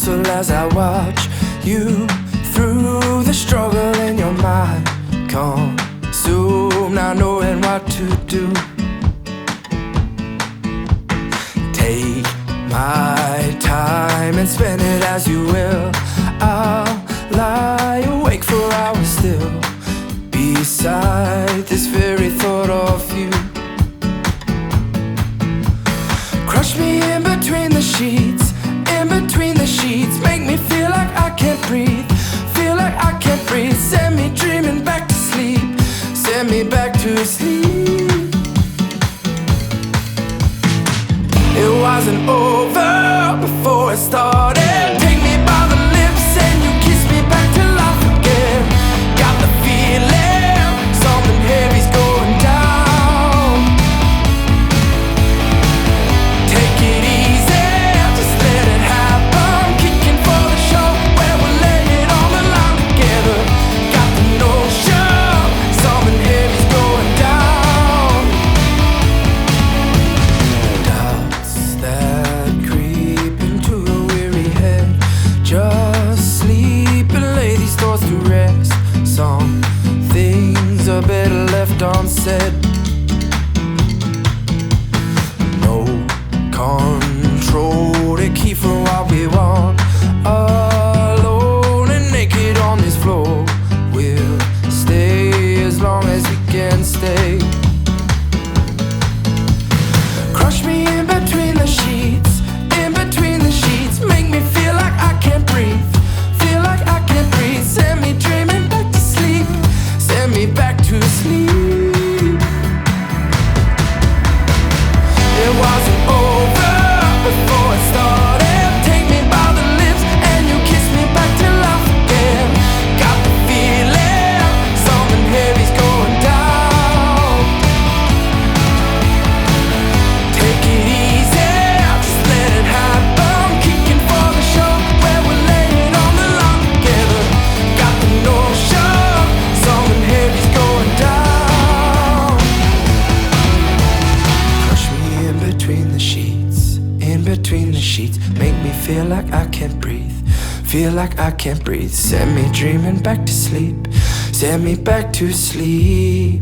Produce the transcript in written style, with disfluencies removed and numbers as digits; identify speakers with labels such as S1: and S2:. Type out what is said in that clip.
S1: muscle as I watch you through the struggle in your mind. Consumed, not knowing what to do. Take my time and spend it as you will. I'll lie awake for hours still, beside this very thought of you. Crush me in between the sheets, in between the sheets. Make me feel like I can't breathe, feel like I can't breathe. Send me dreaming back to sleep, send me back to sleep. It wasn't over before it started. Take me by the lips and you kiss me back to life again. Got the feeling something heavy's going down. Take it easy, just let it happen. Kicking for the show where we'll lay it on the line together. Got the notion something heavy's going down. Doubts that creep into a weary head. Just sleep and lay these thoughts to rest. Some things are better left unsaid. No control to keep from what we want. Alone and naked on this floor. We'll stay as long as we can stay. Crush me in between the sheets, in between the sheets. Make me feel like I can't breathe, feel like I can't breathe. Send me dreaming back to sleep, send me back to sleep. It wasn't over before it started. Take me by the lips and you kiss me back to life again. Got the feeling something heavy's going down. Take it easy, just let it happen. Kicking for the show where we're laying on the line together. Got the notion something heavy's going down. Crush me in between the sheets, in between the sheets. Make me feel like I can't breathe, feel like I can't breathe. Send me dreaming back to sleep, send me back to sleep.